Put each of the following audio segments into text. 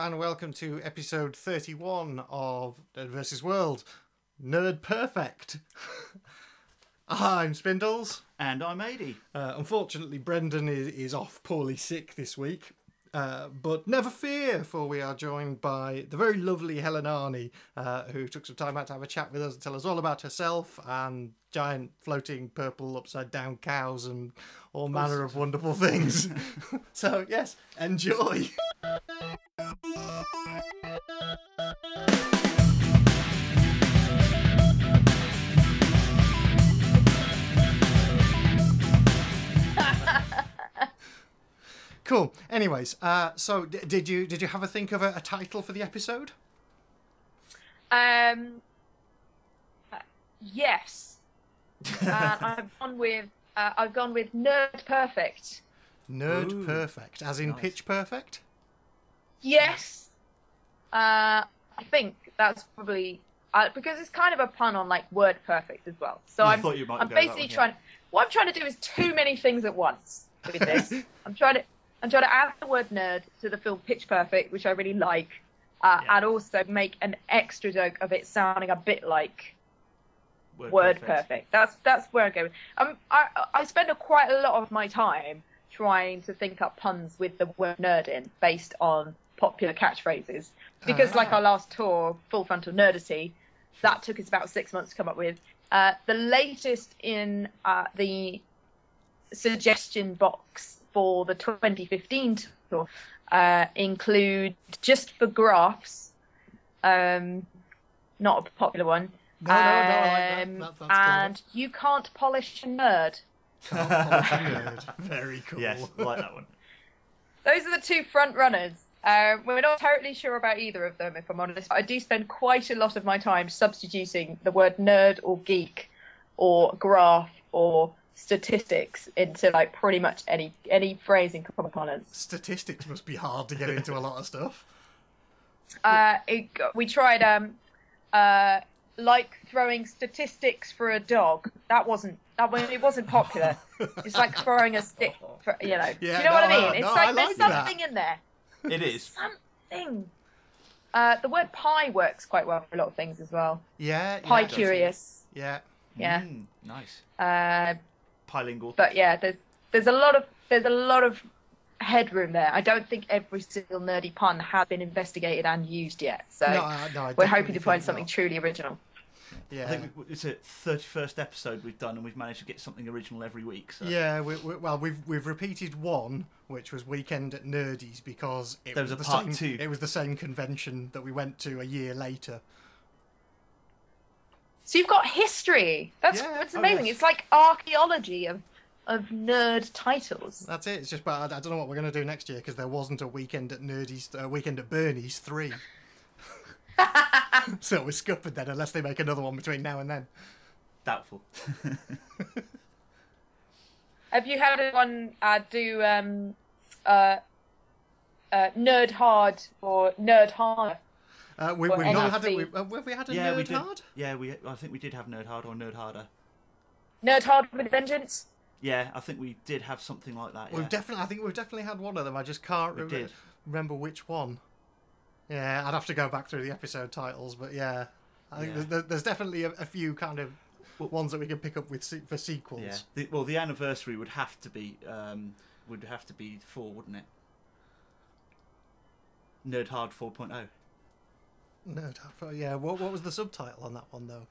and welcome to episode 31 of NerdVsWorld, Nerd Perfect. I'm Spindles. And I'm Ady. Unfortunately, Brendan is off poorly sick this week. But never fear, for we are joined by the very lovely Helen Arney, who took some time out to have a chat with us and tell us all about herself and giant floating purple upside down cows and all manner of wonderful things. So yes, enjoy. Cool. Anyways, so did you have a think of a title for the episode? Yes. I've gone with Nerd Perfect. Nerd Perfect, as in nice. Pitch Perfect? Yes. I think that's probably because it's kind of a pun on like Word Perfect as well. So I thought you might I'm go that basically one, yeah. trying. What I'm trying to do is too many things at once with this. I'm trying to add the word nerd to the film Pitch Perfect, which I really like, and also make an extra joke of it sounding a bit like Word Perfect. That's where I go. I spend quite a lot of my time trying to think up puns with the word nerd in, based on popular catchphrases. Because like our last tour, Full Frontal Nerdity, that took us about 6 months to come up with. The latest in the suggestion box for the 2015 tour include Just for Graphs, not a popular one. No, I like that. That's and You Can't Polish a Nerd. Can't polish a nerd. Very cool. Yes, I like that one. Those are the two front runners. We're not totally sure about either of them, if I'm honest. I do spend quite a lot of my time substituting the word nerd or geek or graph or statistics into like pretty much any phrase in common parlance. Statistics must be hard to get into a lot of stuff. We tried like throwing statistics for a dog. It wasn't popular. It's like throwing a stick for, you know. Yeah, Do you know what I mean? It's no, like I there's like something in there. It is. Something. The word pie works quite well for a lot of things as well. Yeah. Pie curious. Yeah. Yeah. Nice. Bilingual. But yeah, there's a lot of headroom there. I don't think every single nerdy pun has been investigated and used yet. So I we're hoping to find think something not. truly original. Yeah. I think it's a 31st episode we've done, and we've managed to get something original every week. So. Yeah, we've repeated one, which was Weekend at Nerdy's, because it There was was a the part same. two. It was the same convention that we went to a year later. So you've got history. That's amazing. yes. It's like archaeology of nerd titles. That's it. It's just, but I don't know what we're going to do next year, because there wasn't a Weekend at Nerdy's, Weekend at Bernie's 3. So we're scuppered then, unless they make another one between now and then. Doubtful. Have you had anyone do nerd hard or nerd harder? We've Or not had NFB. it. Have we had a Yeah, Nerd we did. Hard? Yeah, I think we did have Nerd Hard or Nerd Harder. Nerd hard with vengeance? Yeah, I think we did have something like that. Yeah. I think we've definitely had one of them. I just can't did. remember which one. Yeah, I'd have to go back through the episode titles, but yeah, I think there's definitely a few kind of ones that we can pick up with for sequels. Yeah. The anniversary would have to be 4, wouldn't it? Nerd Hard 4.0. Nerd Hard. Yeah. What was the subtitle on that one though?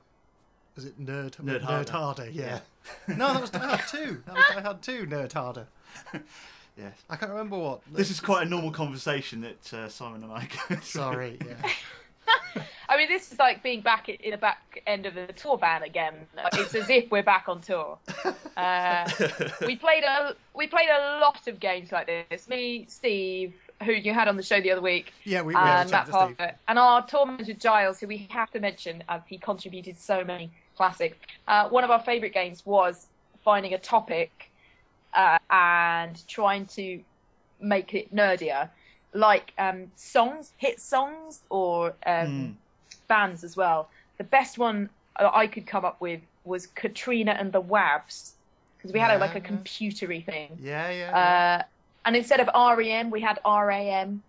Was it Nerd Harder? Yeah. No, that was Die Hard 2. That was Die Hard 2. Nerd Harder. Yes. I can't remember what. This is quite a normal conversation that Simon and I go through. Sorry. Yeah. I mean, this is like being back in the back end of the tour van again. It's as if we're back on tour. We played a lot of games like this. Me, Steve, who you had on the show the other week, Yeah, we had a chat Matt to Steve. Parker, and our tour manager Giles, who we have to mention as he contributed so many classics. One of our favourite games was finding a topic and trying to make it nerdier, like hit songs, or bands as well. The best one I could come up with was Katrina and the Wavs, because we had like a computery thing. Yeah. And instead of REM, we had RAM.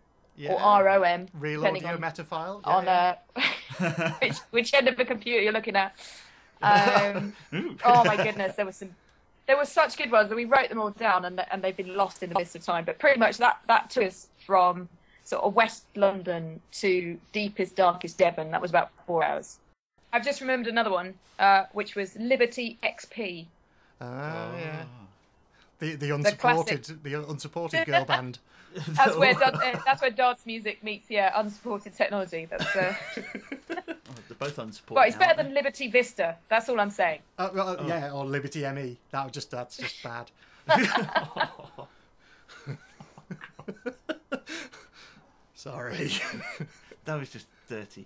or ROM, real depending audio on, metaphile. which end of the computer you're looking at. Oh my goodness, there were such good ones, and we wrote them all down, and they've been lost in the mist of time. But pretty much that took us from sort of West London to deepest, darkest Devon. That was about 4 hours. I've just remembered another one, which was Liberty XP. Yeah. The unsupported girl band. That's where dance music meets unsupported technology. That's they're both unsupported. But it's better than Liberty Vista. That's all I'm saying. Yeah, or Liberty ME. That's just bad. Sorry. That was just dirty.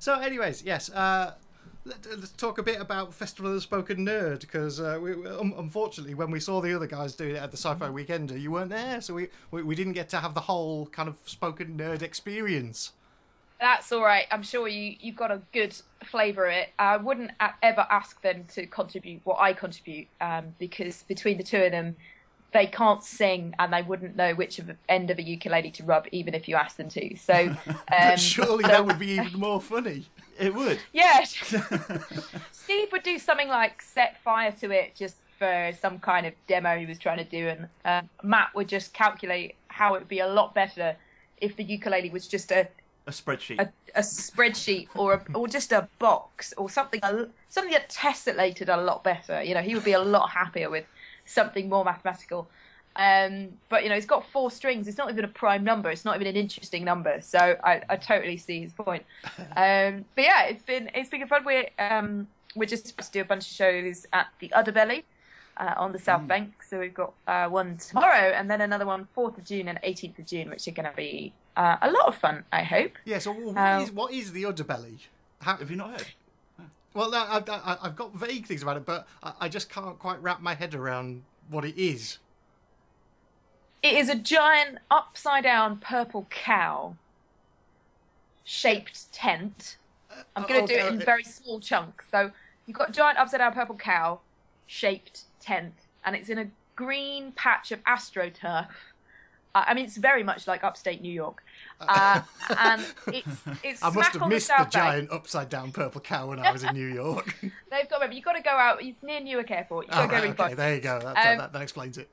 So, anyways, yes. Let's talk a bit about Festival of the Spoken Nerd, because unfortunately, when we saw the other guys doing it at the Sci-Fi Weekender, you weren't there, so we didn't get to have the whole kind of spoken nerd experience. That's all right. I'm sure you've got a good flavour of it. I wouldn't ever ask them to contribute what I contribute, because between the two of them, they can't sing and they wouldn't know which end of a ukulele to rub, even if you asked them to. So, but surely that would be even more funny. It would. Yeah. Steve would do something like set fire to it just for some kind of demo he was trying to do, and Matt would just calculate how it would be a lot better if the ukulele was just a spreadsheet, a spreadsheet, or just a box, or something that tessellated a lot better. You know, he would be a lot happier with something more mathematical. But it's got 4 strings. It's not even a prime number. It's not even an interesting number. So I totally see his point. But yeah, it's been good fun. We're just supposed to do a bunch of shows at the Udderbelly on the South Bank. So we've got one tomorrow, and then another one 4th of June and 18th of June, which are going to be a lot of fun, I hope. Yeah. So what is the Udderbelly? Have you not heard? Well, no, I've got vague things about it, but I just can't quite wrap my head around what it is. It is a giant upside-down purple cow-shaped tent. I'm going to do it in very small chunks. So you've got a giant upside-down purple cow-shaped tent, and it's in a green patch of AstroTurf. I mean, it's very much like upstate New York. And it's I must have missed the giant Bank. upside-down purple cow when I was in New York. They've got, you've got to go out. It's near Newark Airport. You've got to go really fast. Okay, there you go. That explains it.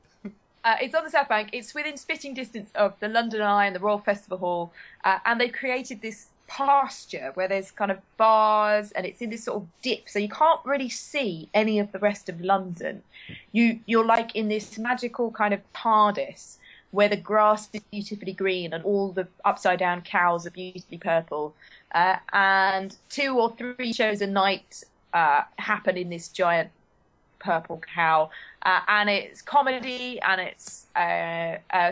It's on the South Bank. It's within spitting distance of the London Eye and the Royal Festival Hall. And they've created this pasture where there's kind of bars, and it's in this sort of dip. So you can't really see any of the rest of London. You're like in this magical kind of TARDIS where the grass is beautifully green and all the upside down cows are beautifully purple. And 2 or 3 shows a night happen in this giant purple cow. And it's comedy, and it's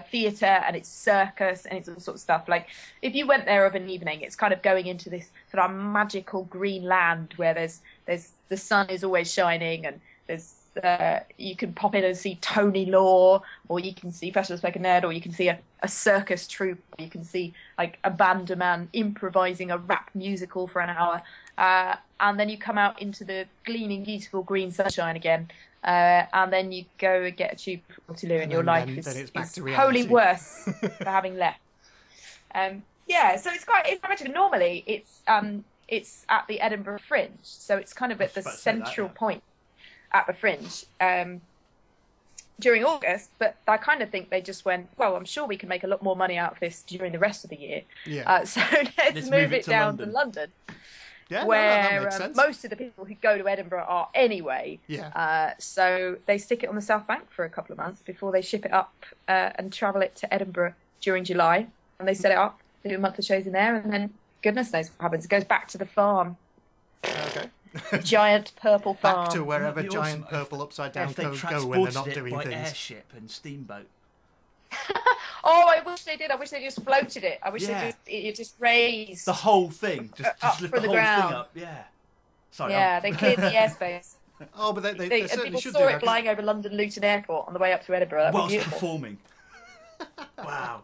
theatre, and it's circus, and it's all sorts of stuff. Like, if you went there of an evening, it's kind of going into this sort of magical green land where there's the sun is always shining, and there's you can pop in and see Tony Law, or you can see Festival of the Spoken Nerd, or you can see a circus troupe, or you can see like a banderman improvising a rap musical for an hour, and then you come out into the gleaming, beautiful green sunshine again. And then you go and get a tube for Waterloo, and your life is wholly worse for having left. Yeah, so it's quite magical. Normally, it's at the Edinburgh Fringe, so it's kind of at the central point at the Fringe during August. But I kind of think they just went, well, I'm sure we can make a lot more money out of this during the rest of the year. Yeah. So let's move it down to London. Yeah, where that makes sense. Most of the people who go to Edinburgh are anyway. Yeah. So they stick it on the South Bank for a couple of months before they ship it up and travel it to Edinburgh during July. And they set it up, they do a month of shows in there, and then goodness knows what happens. It goes back to the farm. Okay. Giant purple farm. Back to wherever giant purple upside down cows go when they're not doing by things. Airship and steamboat. Oh, I wish they did. I wish they just floated it. I wish they just raised the whole thing, just lift the whole ground. thing up. Yeah. Sorry. Yeah, they cleared the airspace. Oh, but they and certainly people should saw do it that. flying over London Luton Airport on the way up to Edinburgh. That'd be Whilst beautiful. performing. Wow.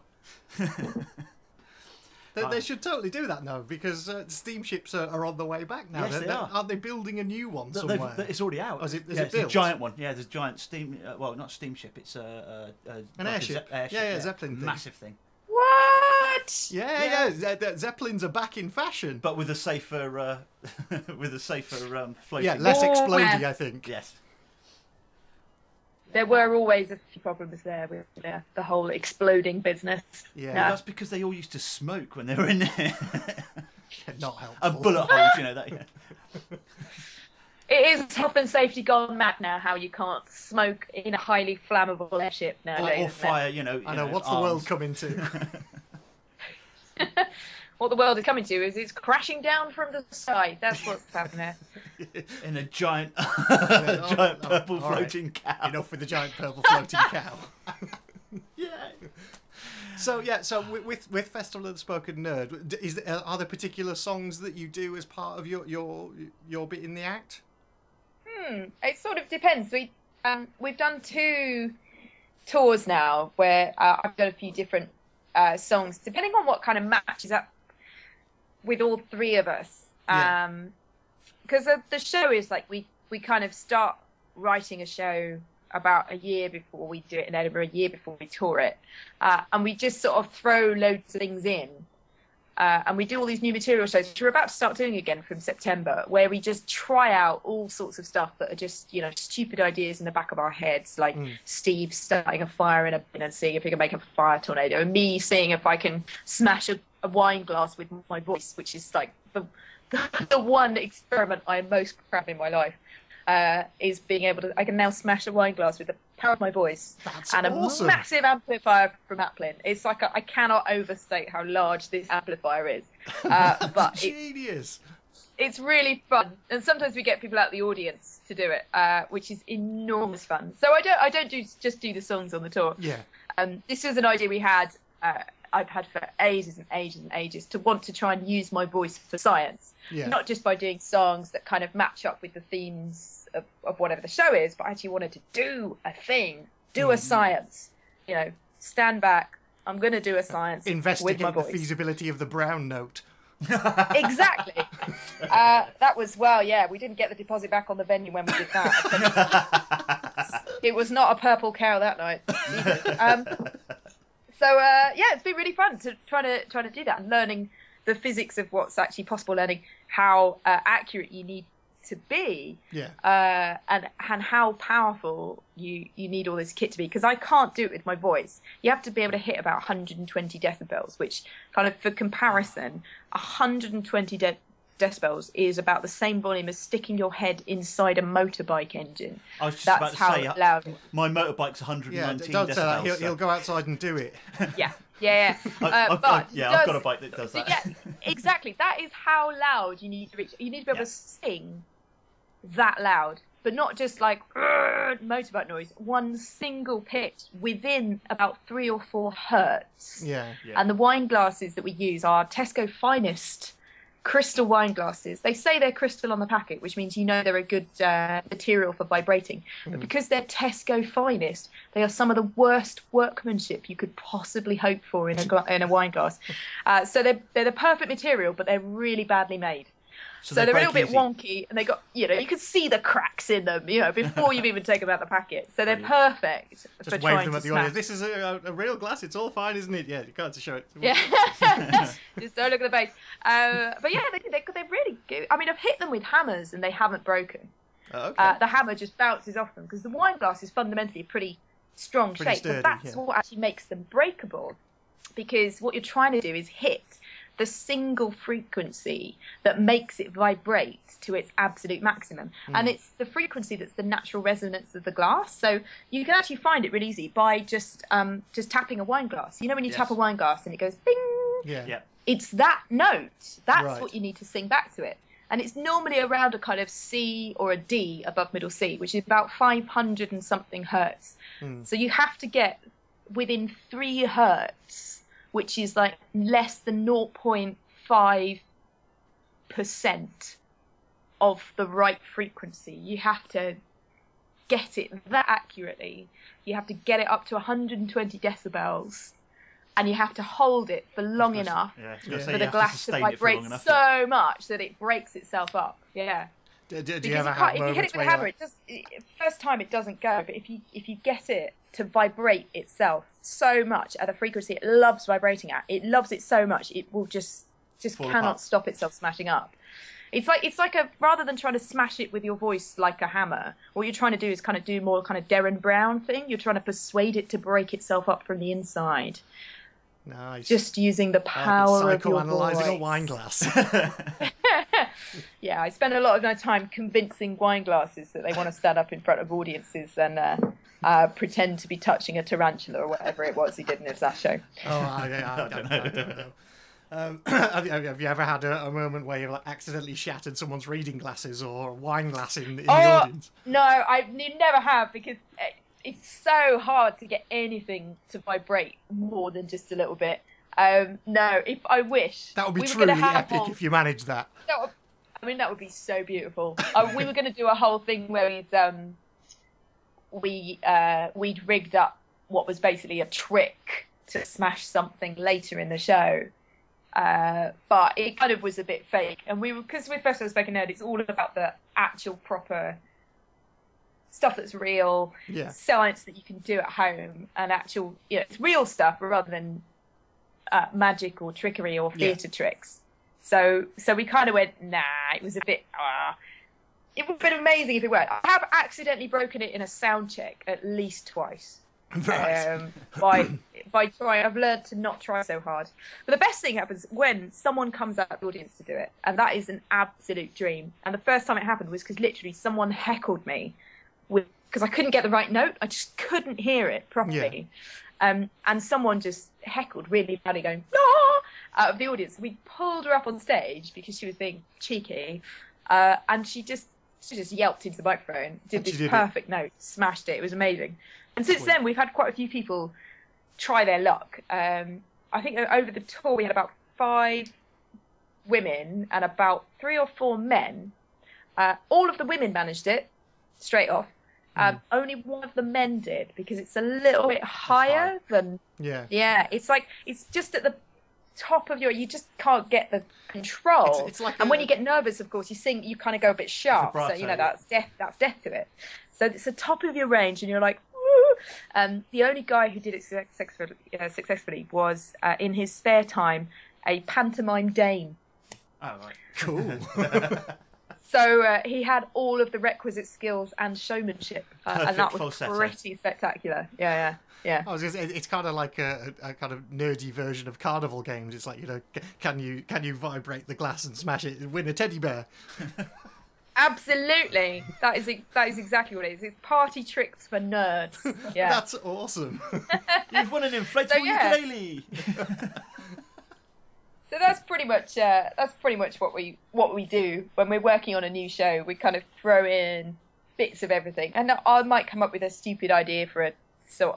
They should totally do that now, because steamships are on the way back now. Yes, they are. Aren't they building a new one somewhere? It's already out. Oh, is it it's built? a giant one. Yeah, there's a giant steam. Well, not steamship. It's an like airship. Yeah, Zeppelin thing. Massive thing. What? Yeah. Zeppelins are back in fashion, But with a safer, floating. yeah, less explodey, yeah. I think. Yes. There were always a few problems there with the whole exploding business. Yeah. Well, that's because they all used to smoke when they were in there. Not helpful. And bullet holes, that. Yeah. It is health and safety gone mad now, how you can't smoke in a highly flammable airship nowadays. Or fire, I know, what's the world coming to? What the world is coming to is it's crashing down from the sky. That's what's happening there. In a giant, Giant purple floating cow. Enough with the giant purple floating cow. Yeah. So with Festival of the Spoken Nerd, are there particular songs that you do as part of your bit in the act? It sort of depends. We've done 2 tours now where I've done a few different songs, depending on what kind of matches up with all 3 of us. Because the show is like we kind of start writing a show about a year before we do it in Edinburgh, a year before we tour it, and we just sort of throw loads of things in. And we do all these new material shows, which we're about to start doing again from September, where we just try out all sorts of stuff that are just, stupid ideas in the back of our heads, like Steve starting a fire in a bin and seeing if he can make a fire tornado, and me seeing if I can smash a wine glass with my voice, which is like the one experiment I am most proud of in my life, is being able to, I can now smash a wine glass with the power of my voice. That's and awesome. A massive amplifier from Applin. It's like I cannot overstate how large this amplifier is. But genius. It's really fun, and sometimes we get people out of the audience to do it, which is enormous fun. So I don't just do the songs on the tour. Yeah. This was an idea we had. I've had for ages and ages and ages to want to try and use my voice for science, not just by doing songs that kind of match up with the themes of whatever the show is, but I actually wanted to do a thing, a science, stand back. I'm going to do a science with my Investigate the voice. feasibility of the brown note. Exactly. That was, we didn't get the deposit back on the venue when we did that. It was not a purple cow that night. It's been really fun to try to do that, and learning the physics of what's actually possible, learning how accurate you need to be, and how powerful you need all this kit to be, because I can't do it with my voice. You have to be able to hit about 120 decibels, which kind of, for comparison, 120 decibels is about the same volume as sticking your head inside a motorbike engine. I was just That's about to say, loud. my motorbike's 119 don't decibels. say that. He'll go outside and do it. Yeah. I've got a bike that does that. Yeah, exactly. That is how loud you need to reach. You need to be able to sing that loud, but not just like motorbike noise. One single pitch within about 3 or 4 hertz. Yeah. And the wine glasses that we use are Tesco Finest crystal wine glasses. They say they're crystal on the packet, which means they're a good material for vibrating. But because they're Tesco Finest, they are some of the worst workmanship you could possibly hope for in a wine glass. So they're the perfect material, but they're really badly made. So they're a little bit wonky, and they got, you can see the cracks in them, before you've even taken them out of the packet. So they're perfect for Just trying wave them to at the smash. audience. This is a real glass. It's all fine, isn't it? Yeah, you can't show it. Yeah. Just don't look at the base. But yeah, they're really good. I mean, I've hit them with hammers and they haven't broken. Oh, okay. The hammer just bounces off them, because the wine glass is fundamentally a pretty strong shape. sturdy, But that's what actually makes them breakable, because what you're trying to do is hit the single frequency that makes it vibrate to its absolute maximum. And it's the frequency that's the natural resonance of the glass. So you can actually find it really easy by just tapping a wine glass. When you tap a wine glass and it goes bing, Yeah. it's that note. That's Right. what you need to sing back to it. And it's normally around a kind of C or a D above middle C, which is about 500 and something hertz. So you have to get within 3 hertz, which is like less than 0.5% of the right frequency. You have to get it that accurately. You have to get it up to 120 decibels, and you have to hold it for long enough for the glass to vibrate so much that it breaks itself up. Yeah. Do you because ever have if you hit it with a hammer, first time it doesn't go, but if you get it to vibrate itself so much at the frequency it loves vibrating at, it loves it so much it will just cannot stop itself smashing up. It's like rather than trying to smash it with your voice like a hammer, what you're trying to do is kind of do more kind of Derren Brown thing. You're trying to persuade it to break itself up from the inside. Nice. Just using the power of your voice. Psychoanalyzing a wine glass. Yeah, I spend a lot of my time convincing wine glasses that they want to stand up in front of audiences and pretend to be touching a tarantula or whatever it was he did in his last show. Oh, I don't know. Have you ever had a moment where you've accidentally shattered someone's reading glasses or a wine glass in the audience? No, I never have, because it's so hard to get anything to vibrate more than just a little bit. No, if I wish. That would be truly epic if you managed that. That would be so beautiful. We were going to do a whole thing where we'd rigged up what was basically a trick to smash something later in the show. But it kind of was a bit fake. And because with Festival of Spoken Nerd, it's all about the actual proper stuff that's real, science that you can do at home, and actual, it's real stuff rather than magic or trickery or theatre tricks. So we kind of went, nah, it was a bit, it would have been amazing if it worked. I have accidentally broken it in a sound check at least twice. Right. By trying, I've learned to not try so hard. But the best thing happens when someone comes out of the audience to do it, and that is an absolute dream. And the first time it happened was because literally someone heckled me because I couldn't get the right note. I just couldn't hear it properly. And someone just heckled really badly, going "No!" out of the audience. We pulled her up on stage because she was being cheeky, and she just yelped into the microphone, did this perfect note, smashed it. It was amazing. And since then, we've had quite a few people try their luck. I think over the tour we had about 5 women and about 3 or 4 men. All of the women managed it straight off. Only one of the men did, because it's a little bit higher than... Yeah, it's just at the top of you just can't get the control. It's like and when you get nervous, of course, you kind of go a bit sharp. Vibrato, so, that's death to it. So it's the top of your range, and you're like, woo! The only guy who did it successfully was, in his spare time, a pantomime Dane. Oh, right. Cool. So he had all of the requisite skills and showmanship, and that was pretty spectacular. Yeah. I was gonna say, it's kind of like a kind of nerdy version of carnival games. It's like, can you vibrate the glass and smash it and win a teddy bear? Absolutely, that is exactly what it is. It's party tricks for nerds. Yeah, that's awesome. You've won an inflatable ukulele. So that's pretty much what we do when we're working on a new show. We kind of throw in bits of everything, and I might come up with a stupid idea for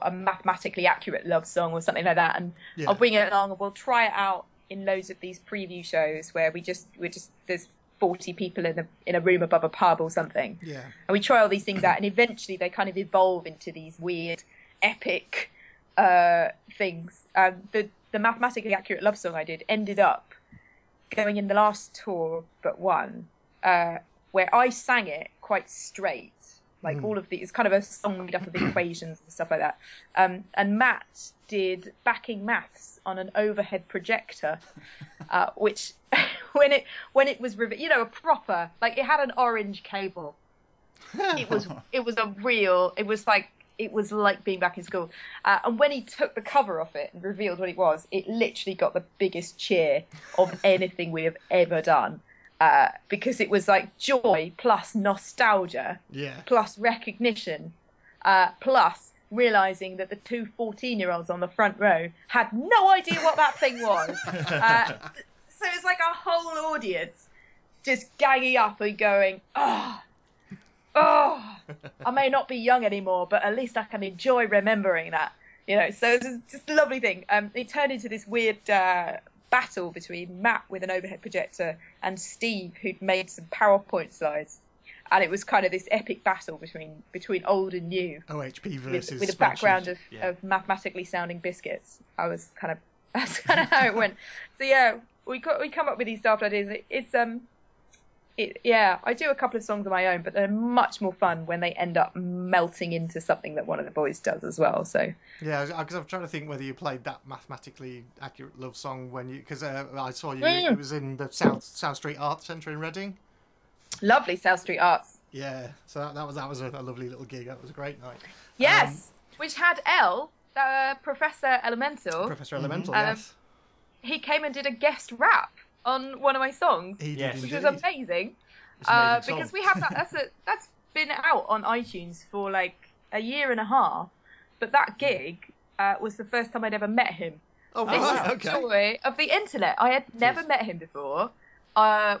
a mathematically accurate love song or something like that, and I'll bring it along and we'll try it out in loads of these preview shows where we're just there's 40 people in a room above a pub or something, and we try all these things out, and eventually they kind of evolve into these weird epic things. The mathematically accurate love song I did ended up going in the last tour but one, where I sang it quite straight, like all of it's kind of a song made up of equations and stuff like that. And Matt did backing maths on an overhead projector, which when it was a proper, like, it had an orange cable. It was like being back in school. And when he took the cover off it and revealed what it was, it literally got the biggest cheer of anything we have ever done. Because it was like joy plus nostalgia, plus recognition, plus realising that the 2 14-year-olds on the front row had no idea what that thing was. So it's like a whole audience just ganging up and going, oh, I may not be young anymore, but at least I can enjoy remembering that. So it's just a lovely thing. It turned into this weird battle between Matt with an overhead projector and Steve, who'd made some PowerPoint slides. And it was kind of this epic battle between old and new. OHP versus with a background of mathematically sounding biscuits. I was kind of That's kind of how it went. So yeah, we come up with these daft ideas. I do a couple of songs of my own, but they're much more fun when they end up melting into something that one of the boys does as well. So yeah, because I'm trying to think whether you played that mathematically accurate love song when you, because I saw you. It was in the South Street Arts Centre in Reading. Lovely South Street Arts. Yeah, so that was a lovely little gig. That was a great night. Yes, which had Professor Elemental. Professor Elemental, yes. He came and did a guest rap on one of my songs, which was amazing. Because we have that. That's been out on iTunes for like a year and a half. But that gig was the first time I'd ever met him. Oh, this right, is the joy of the internet. I had never met him before.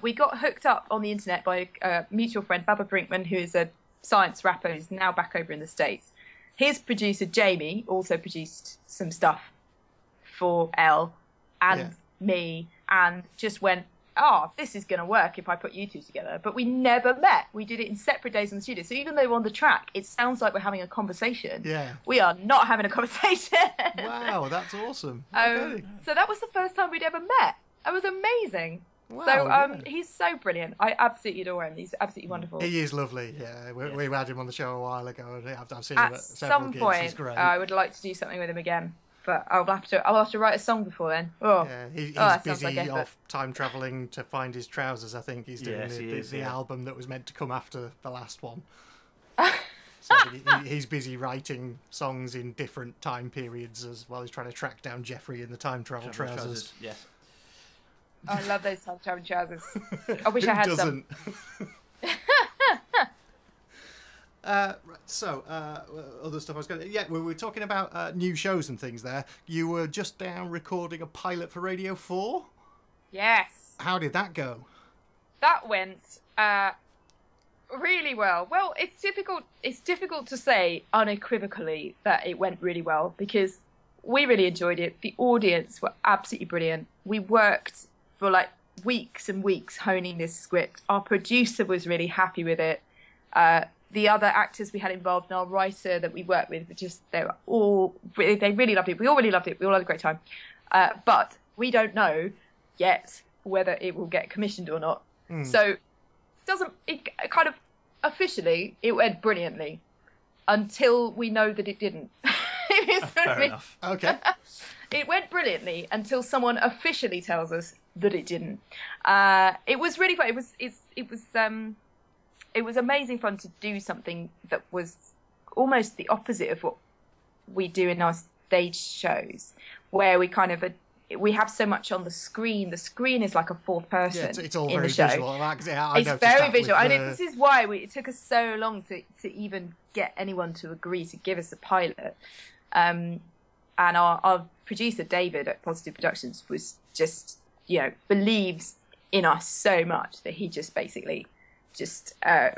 We got hooked up on the internet by a mutual friend, Baba Brinkman, who is a science rapper who's now back over in the States. His producer, Jamie, also produced some stuff for Elle and me, and just went, this is going to work if I put you two together. But we never met. We did it in separate days in the studio. So even though we're on the track, it sounds like we're having a conversation. Yeah. We are not having a conversation. Wow, that's awesome. So that was the first time we'd ever met. It was amazing. Wow, so he's so brilliant. I absolutely adore him. He's absolutely wonderful. He is lovely. Yeah, we had him on the show a while ago, and I've seen him at several gigs. Point, he's great. I would like to do something with him again, but I'll have to write a song before then. He's busy like off time travelling to find his trousers. I think he's doing the album that was meant to come after the last one. So he's busy writing songs in different time periods as well as trying to track down Jeffrey in the time travel trousers. Yes. I love those time travel trousers. I wish I had some. Other stuff I was going to... Yeah, we were talking about new shows and things there. You were just down recording a pilot for Radio 4? Yes. How did that go? That went really well. Well, it's difficult to say unequivocally that it went really well, because we really enjoyed it. The audience were absolutely brilliant. We worked for like weeks and weeks honing this script. Our producer was really happy with it. The other actors we had involved and our writer that we worked with, they really loved it. We all really loved it. We all had a great time. But we don't know yet whether it will get commissioned or not. So it kind of officially, it went brilliantly until we know that it didn't. Fair enough. Okay. It went brilliantly until someone officially tells us that it didn't. It was really fun. It was amazing fun to do something that was almost the opposite of what we do in our stage shows, where we kind of we have so much on the screen. The screen is like a fourth person. Yeah, it's all in very the show. visual. It's very visual. This is why it took us so long to even get anyone to agree to give us a pilot. And our producer, David, at Positive Productions, was just, believes in us so much that he just basically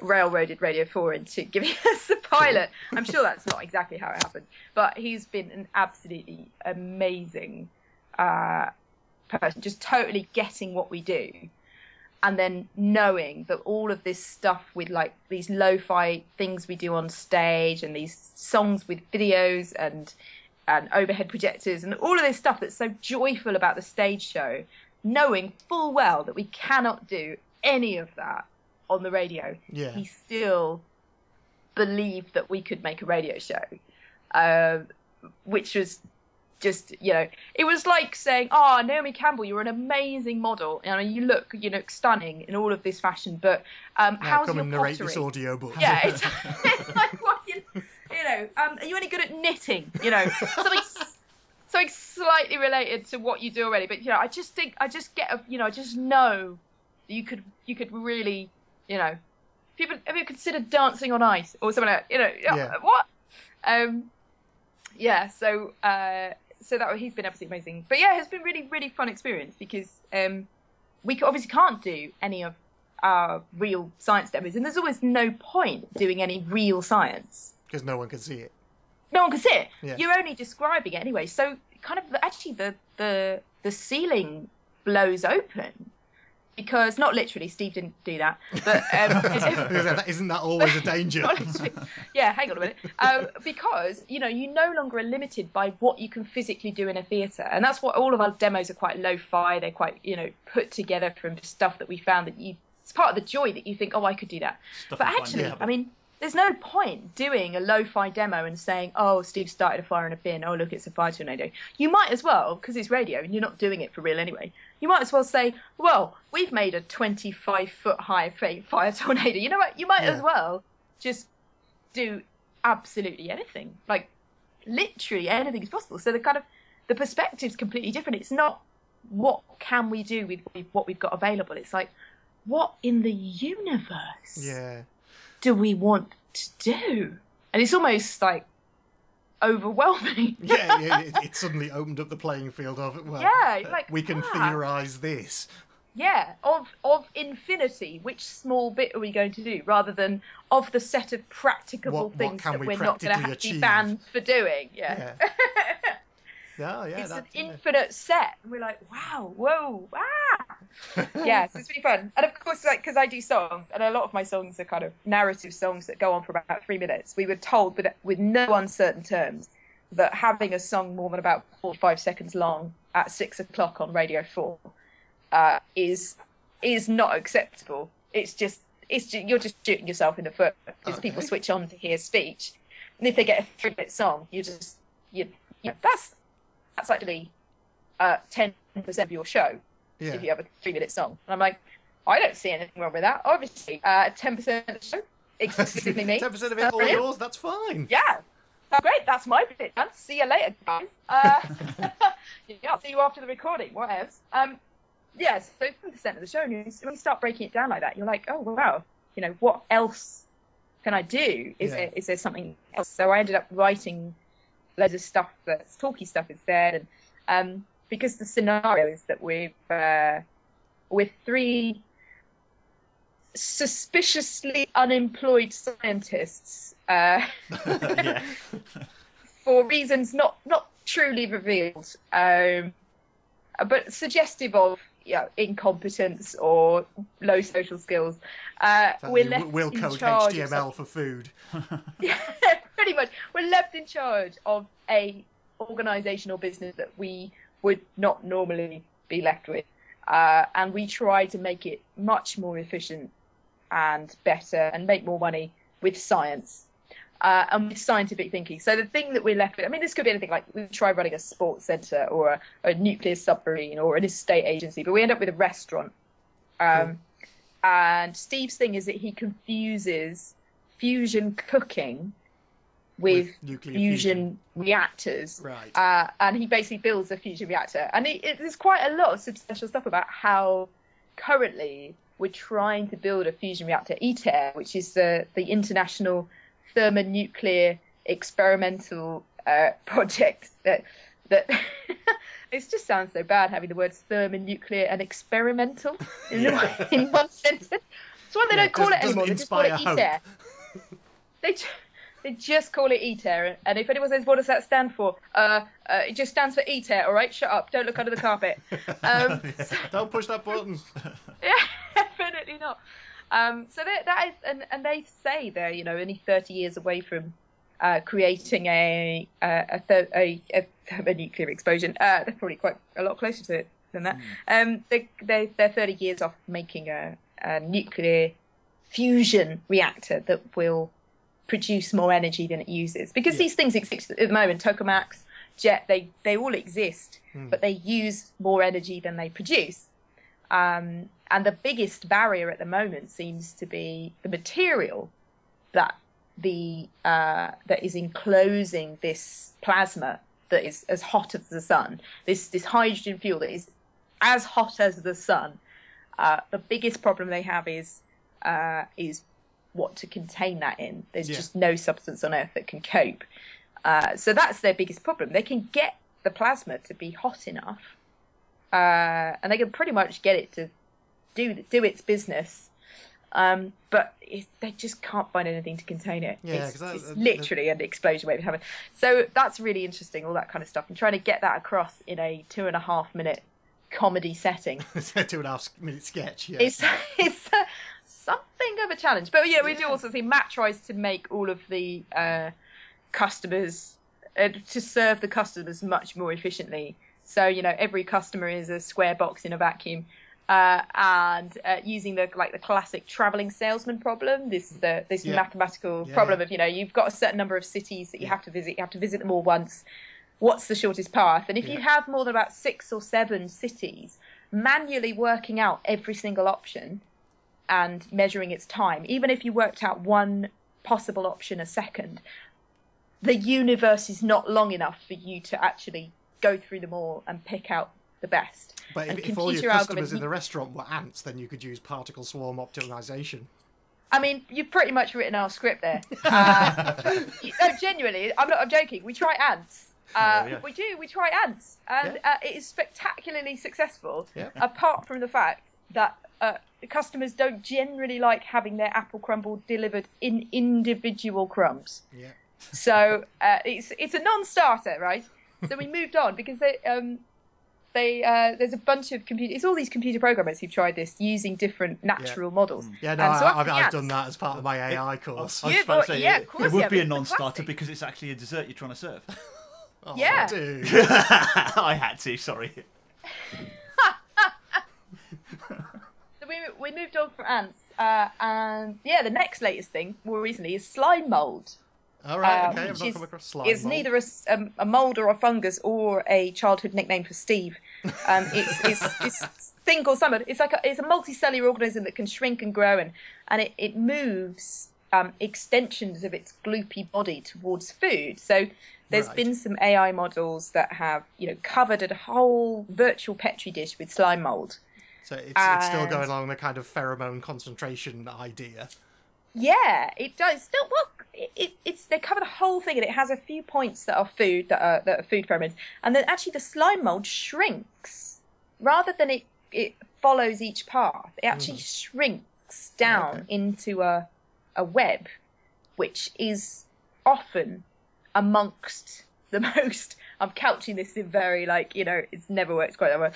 railroaded Radio 4 into giving us a pilot. I'm sure that's not exactly how it happened, but he's been an absolutely amazing person, just totally getting what we do, and then knowing that all of this stuff with like these lo-fi things we do on stage and these songs with videos and overhead projectors and all of this stuff that's so joyful about the stage show, knowing full well that we cannot do any of that on the radio, he still believed that we could make a radio show, which was just, it was like saying, Naomi Campbell, you're an amazing model. You look, stunning in all of this fashion, but how's your pottery? Narrate this audio book. Yeah, it's like, what, are you any good at knitting? Something slightly related to what you do already. But, I just know you could really, have you considered dancing on ice or something like that? What? So that he's been absolutely amazing. But yeah, it's been really, really fun experience because we obviously can't do any of our real science demos, and there's always no point doing any real science because no one can see it. No one can see it. Yeah. You're only describing it anyway. So kind of actually the ceiling blows open, because not literally, Steve didn't do that, but isn't that always a danger? Yeah, hang on a minute. Because you no longer are limited by what you can physically do in a theatre, and that's what all of our demos are quite lo-fi. They're quite put together from stuff that we found that it's part of the joy that you think, oh, I could do that. But actually, I mean, there's no point doing a lo-fi demo and saying, oh, Steve started a fire in a bin. Oh, look, it's a fire tornado. You might as well, because it's radio and you're not doing it for real anyway. You might as well say, well, we've made a 25-foot high fire tornado. You know what? You might as well just do absolutely anything. Like, literally anything is possible. So the perspective's completely different. It's not what can we do with what we've got available. It's like, what in the universe do we want to do? And it's almost like overwhelming. It suddenly opened up the playing field of it. Well, like, we can theorise this. Yeah, of infinity, which small bit are we going to do, rather than of the set of practicable things that we're not going to have to be banned for doing. Yeah. It's an infinite set, and we're like, wow, whoa, yeah, so it's really fun. And of course, like, because I do songs, and a lot of my songs are kind of narrative songs that go on for about 3 minutes. We were told with no uncertain terms that having a song more than about 45 seconds long at 6 o'clock on Radio 4 is not acceptable. It's just you're just shooting yourself in the foot, because people switch on to hear speech, and if they get a 3-minute song, that's actually 10% of your show if you have a 3-minute song. And I'm like, I don't see anything wrong with that. Obviously, 10% of the show, exclusively me. 10% of it all yours, that's fine. Yeah, that's great. That's my bit done. See you later, guys. I'll see you after the recording. What else? So 10% of the show, and when you start breaking it down like that, you're like, oh, wow, what else can I do? Is there something else? So I ended up writing loads of stuff that's talky stuff instead, and because the scenario is that with 3 suspiciously unemployed scientists for reasons not truly revealed, but suggestive of incompetence or low social skills. We're left we'll in code charge HTML for food. Yeah, pretty much. We're left in charge of a organisational business that we would not normally be left with, and we try to make it much more efficient and better and make more money with science and with scientific thinking. So the thing that we're left with, I mean, this could be anything, like we try running a sports centre or a nuclear submarine or an estate agency, but we end up with a restaurant. And Steve's thing is that he confuses fusion cooking with fusion reactors. Right. And he basically builds a fusion reactor. And there's quite a lot of substantial stuff about how currently we're trying to build a fusion reactor, ITER, which is the International Thermonuclear Experimental Project that it just sounds so bad having the words thermonuclear and experimental in one sentence. It's why they don't call it anymore. They just call it ITER. They just call it ITER. And if anyone says, what does that stand for? It just stands for ITER, all right? Shut up. Don't look under the carpet. Don't push that button. Yeah, definitely not. So that is, and they say they're only 30 years away from creating a thermonuclear explosion. They're probably quite a lot closer to it than that. They're 30 years off making a nuclear fusion reactor that will produce more energy than it uses. Because these things exist at the moment, tokamaks, jet, they all exist, but they use more energy than they produce. And the biggest barrier at the moment seems to be the material that is enclosing this plasma that is as hot as the sun. This hydrogen fuel that is as hot as the sun. The biggest problem they have is what to contain that in. There's just no substance on Earth that can cope. So that's their biggest problem. They can get the plasma to be hot enough, and they can pretty much get it to do its business, but they just can't find anything to contain it. It's literally an explosion waiting to happen. So that's really interesting, all that kind of stuff, and trying to get that across in a 2.5-minute comedy setting. It's a 2.5-minute sketch. Yeah. It's something of a challenge. But yeah, we do also see Matt tries to make all of the customers to serve the customers much more efficiently. So every customer is a square box in a vacuum. And using the classic traveling salesman problem, this mathematical problem of you've got a certain number of cities that you have to visit. You have to visit them all once. What's the shortest path? And if you have more than about 6 or 7 cities, manually working out every single option and measuring its time, even if you worked out one possible option a second, the universe is not long enough for you to actually go through them all and pick out the best. But if all your customers in the restaurant were ants, then you could use particle swarm optimization. I mean, you've pretty much written our script there. No, genuinely, I'm joking. We try ants. We try ants, and it is spectacularly successful. Yeah. Apart from the fact that customers don't generally like having their apple crumble delivered in individual crumbs. Yeah. So it's a non-starter, right? So we moved on because there's a bunch of it's all these computer programmers who've tried this using different natural models. Yeah, no, I've done that as part of my AI course. Of course, it would be a non-starter because it's actually a dessert you're trying to serve. Oh, yeah. Dude. I had to, sorry. So we moved on from ants, and the next latest thing, more recently, is slime mold. All right, okay, I've not come across slime mold. It's neither a mold or a fungus or a childhood nickname for Steve. It's this thing called slime mold. It's a multicellular organism that can shrink and grow, and it moves extensions of its gloopy body towards food. So there's been some AI models that have covered a whole virtual petri dish with slime mold. So it's still going along the kind of pheromone concentration idea. Yeah, it does. Still, well, they cover the whole thing, and it has a few points that are food pheromones, and then actually the slime mold shrinks rather than it follows each path. It actually shrinks down into a web, which is often amongst the most. I'm couching this in very it's never worked quite that way.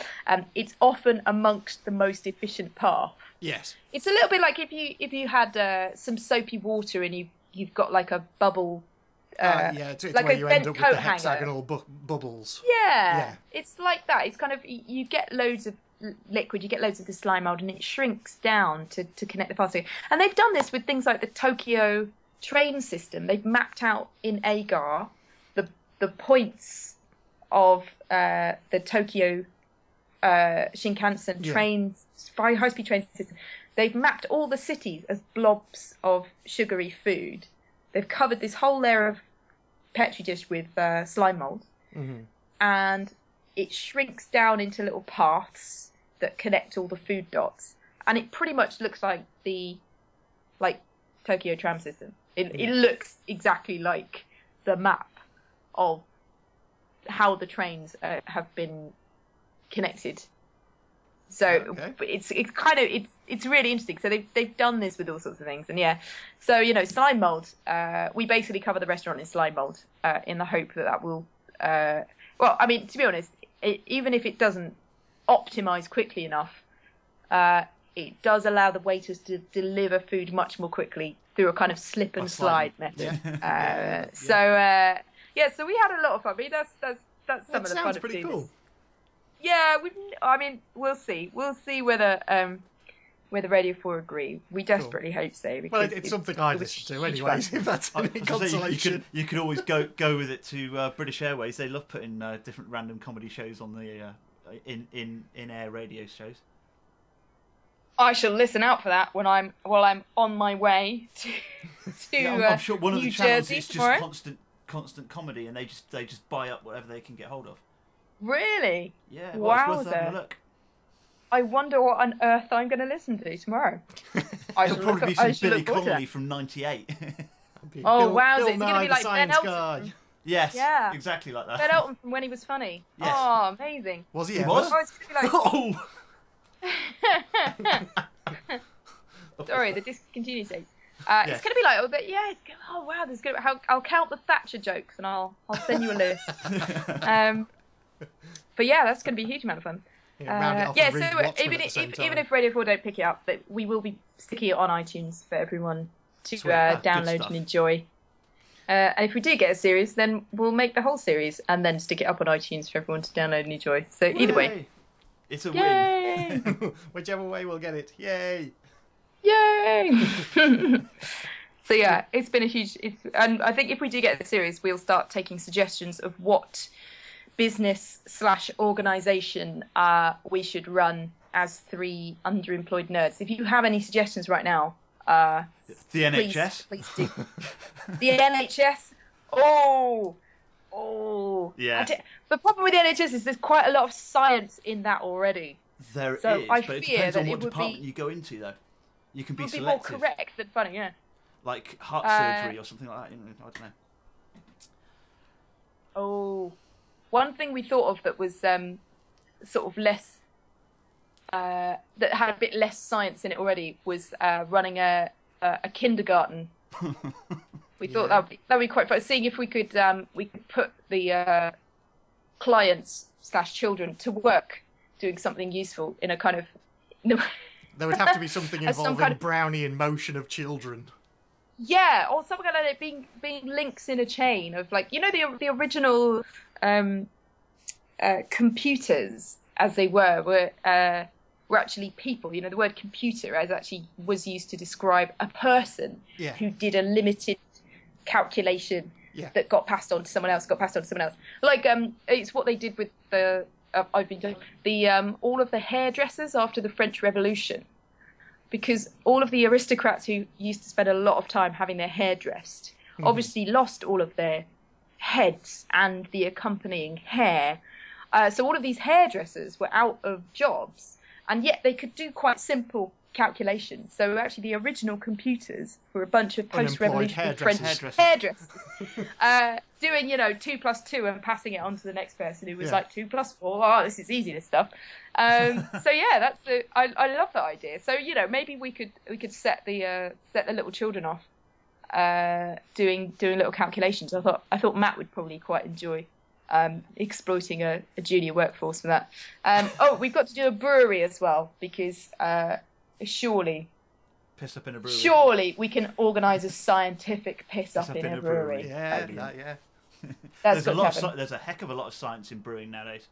It's often amongst the most efficient path. Yes. It's a little bit like if you had some soapy water and you've got like a bubble. It's like where a you bent end up with coat the hanger. hexagonal bubbles. Yeah, it's like that. It's kind of you get loads of liquid, you get loads of the slime mold, and it shrinks down to connect the parts together. And they've done this with things like the Tokyo train system. They've mapped out in agar the points of the Tokyo Shinkansen trains, high-speed train system. They've mapped all the cities as blobs of sugary food. They've covered this whole layer of petri dish with slime mold, and it shrinks down into little paths that connect all the food dots, and it pretty much looks like the Tokyo tram system. It looks exactly like the map of how the trains have been connected. So it's really interesting. So they've done this with all sorts of things, and so slime mold. We basically cover the restaurant in slime mold in the hope that will. Well, I mean, to be honest, even if it doesn't optimize quickly enough, it does allow the waiters to deliver food much more quickly through a kind of slip and slide method. So we had a lot of fun. I mean, that's some of the fun of doing cool. this. Yeah, we'll see. We'll see whether Radio 4 agree. We desperately hope so. Well, it's something I listen to anyway. If that's any consolation. You could always go with it to British Airways. They love putting different random comedy shows on the in air radio shows. I shall listen out for that while I'm on my way to I'm sure one of the channels is tomorrow. just constant comedy, and they just buy up whatever they can get hold of. Really? Yeah. Well, it's worth having a look. I wonder what on earth I'm going to listen to tomorrow. It'll probably be some Billy Connolly from '98. Oh, wow. Is it going to be like Ben Elton? Yes, yeah, exactly like that. Ben Elton from When He Was Funny. Yes. Oh, amazing. Was he ever? Was? Oh, it's going to be like... Sorry, the discontinued stage. It's going to be like, oh wow, there's going to. I'll count the Thatcher jokes and I'll send you a list. But yeah, that's going to be a huge amount of fun. round it off and read so Watchmen at the same time. even if Radio 4 don't pick it up, we will be sticking it on iTunes for everyone to download and enjoy. And if we do get a series, then we'll make the whole series and then stick it up on iTunes for everyone to download and enjoy. So either way, it's a win. Whichever way we'll get it. Yay! Yay! So yeah, it's been a huge. And I think if we do get the series, we'll start taking suggestions of what business/organisation we should run as 3 underemployed nerds. If you have any suggestions right now, the NHS, please do. The NHS. Oh, yeah. The problem with the NHS is there's quite a lot of science in that already. There is, but it depends on what department you go into, though. You can be selective. It would be more correct than funny, yeah. Like heart surgery or something like that. I don't know. Oh, one thing we thought of that was sort of less, that had a bit less science in it already was running a kindergarten. We thought that'd be quite fun. Seeing if we could put the clients/children to work doing something useful in a kind of. There would have to be something involving Brownian motion of children. Yeah, or something like that, being links in a chain of, like, the original computers as they were actually people. The word computer was used to describe a person who did a limited calculation that got passed on to someone else. Like it's what they did with the I've been doing all of the hairdressers after the French Revolution. Because all of the aristocrats who used to spend a lot of time having their hair dressed obviously lost all of their heads and the accompanying hair. So all of these hairdressers were out of jobs, and yet they could do quite simple calculations. So actually the original computers were a bunch of post-revolutionary French hairdressers doing, 2 + 2 and passing it on to the next person who was like 2 + 4. Oh, this is easy, this stuff. So yeah, I love that idea. So maybe we could set the little children off doing little calculations. I thought Matt would probably quite enjoy exploiting a junior workforce for that. We've got to do a brewery as well, because surely piss up in a brewery. Surely we can organise a scientific piss up in a brewery. Yeah. There's a heck of a lot of science in brewing nowadays.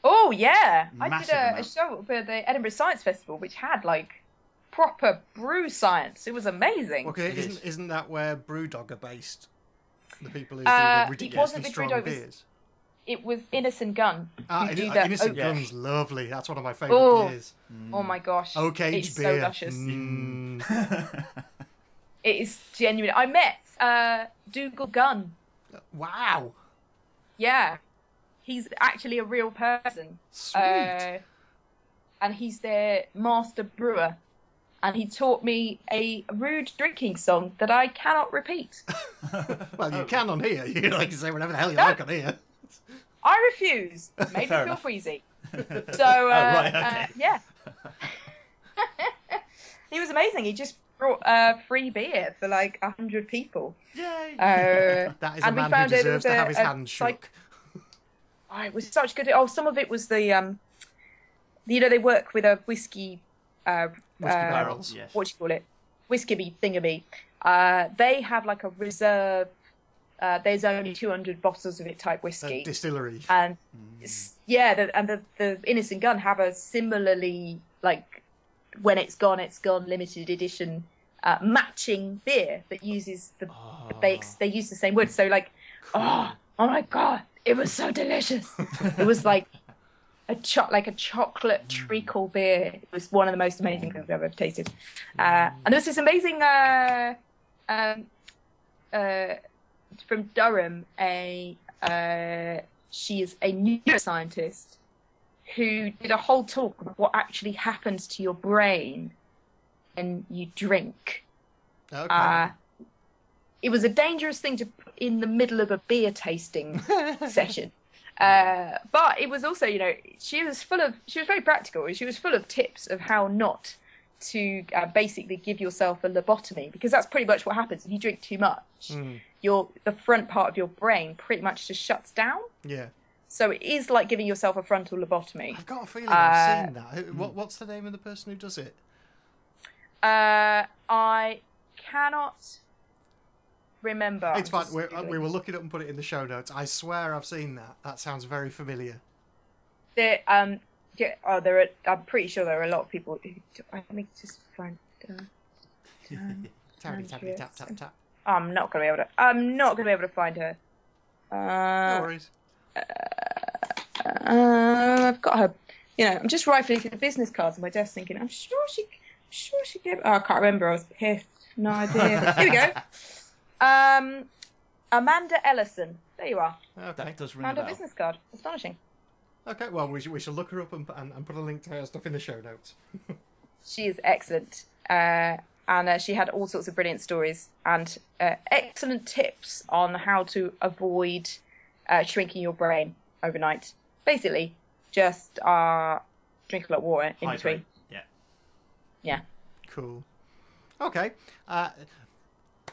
Oh yeah, Massive I did a show for the Edinburgh Science Festival, which had like proper brew science. It was amazing. Okay, isn't that where Brewdog are based? The people who do the ridiculously strong beers. It was Innocent Gun. Innocent Gun's lovely. That's one of my favourite beers. Oh my gosh. Oak-aged it's beer. So luscious. It is genuine. I met Dougal Gunn. Wow. Yeah. He's actually a real person. Sweet. And he's their master brewer. And he taught me a rude drinking song that I cannot repeat. Well, you can on here. You can say whatever the hell you like on here. I refuse. Made me feel queasy. So, yeah. He was amazing. He just brought free beer for like 100 people. Yay! That is a man who deserves to have his hand shook. Oh, it was such good. Oh, some of it was the, they work with a whiskey barrels. Yes. What do you call it? Whiskey thingammy. They have like a reserve. There's only 200 bottles of it type whiskey. Distillery. And the Innocent Gun have a similarly, like, when it's gone limited edition matching beer that uses they use the same wood. So like, oh my god, it was so delicious. It was like a chocolate treacle beer. It was one of the most amazing things I've ever tasted. And there was this amazing from Durham, she is a neuroscientist who did a whole talk about what actually happens to your brain when you drink. Okay. It was a dangerous thing to put in the middle of a beer tasting session. But it was also, she was very practical. She was full of tips of how not to basically give yourself a lobotomy, because that's pretty much what happens if you drink too much. The front part of your brain pretty much just shuts down. Yeah. So it is like giving yourself a frontal lobotomy. I've got a feeling I've seen that. What's the name of the person who does it? I cannot remember. It's fine. We will look it up and put it in the show notes. I swear I've seen that. That sounds very familiar. I'm pretty sure there are a lot of people who... Let me just find... Tappy, tap, tap, tap. I'm not going to be able to find her. No worries. I've got her... I'm just rifling through the business cards on my desk thinking, I'm sure she gave... Oh, I can't remember. I was pissed. No idea. Here we go. Amanda Ellison. There you are. Okay. That does ring Found a her bell. business card. Astonishing. Okay, well, we shall look her up and put a link to her stuff in the show notes. She is excellent. And she had all sorts of brilliant stories and excellent tips on how to avoid shrinking your brain overnight. Basically, just drink a lot of water in between. Yeah. Cool. Okay.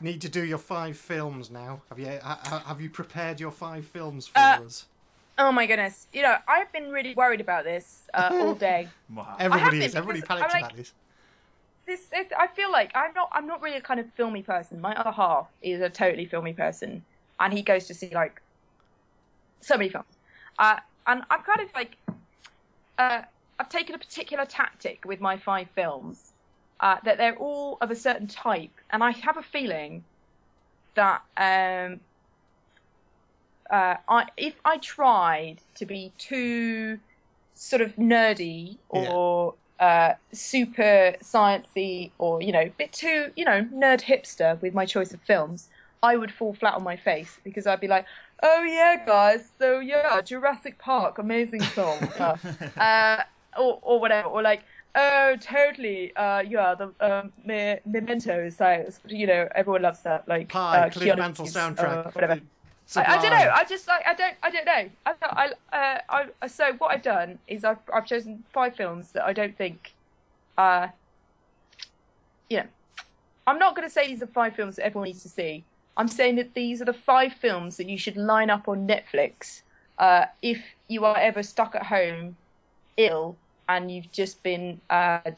Need to do your 5 films now. Have you prepared your 5 films for us? Oh my goodness! I've been really worried about this all day. Wow. Everybody panicked about this. I feel like I'm not really a kind of filmy person. My other half is a totally filmy person, and he goes to see like so many films. And I'm kind of like I've taken a particular tactic with my 5 films that they're all of a certain type, and I have a feeling that if I tried to be too sort of nerdy or super sciencey or a bit too nerd hipster with my choice of films, I would fall flat on my face because I'd be like, oh yeah guys, so yeah, Jurassic Park, amazing film, or whatever, or like, oh totally, the Memento is like, everyone loves that, like Clint Mansell soundtrack, whatever. I don't know. I just like I don't know. So what I've done is I've chosen 5 films that I don't think, I'm not going to say these are 5 films that everyone needs to see. I'm saying that these are the 5 films that you should line up on Netflix if you are ever stuck at home, ill, and you've just been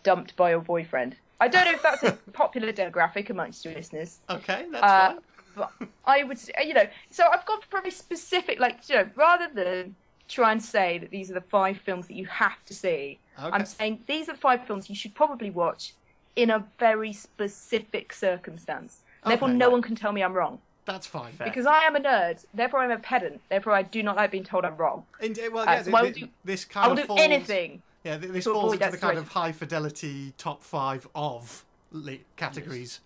dumped by your boyfriend. I don't know if that's a popular demographic amongst your listeners. Okay, that's fine. But I would, so I've got very specific, rather than try and say that these are the 5 films that you have to see, okay. I'm saying these are the 5 films you should probably watch in a very specific circumstance. Okay, therefore, no one can tell me I'm wrong. That's fine. Because I am a nerd, therefore I'm a pedant, therefore I do not like being told I'm wrong. Indeed, well, yeah, so I will do anything. Yeah, this falls into the kind of high fidelity top 5 of categories.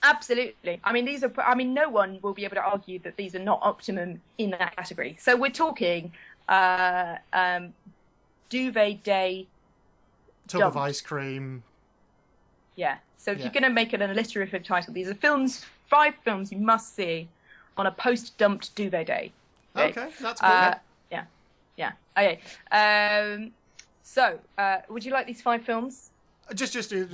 Absolutely. I mean, no one will be able to argue that these are not optimum in that category. So we're talking duvet day, tub of ice cream. Yeah. So if you're going to make it an alliterative title, these are 5 films you must see on a post-dumped duvet day. Okay, that's cool. Yeah. Okay. So, would you like these 5 films? Just use that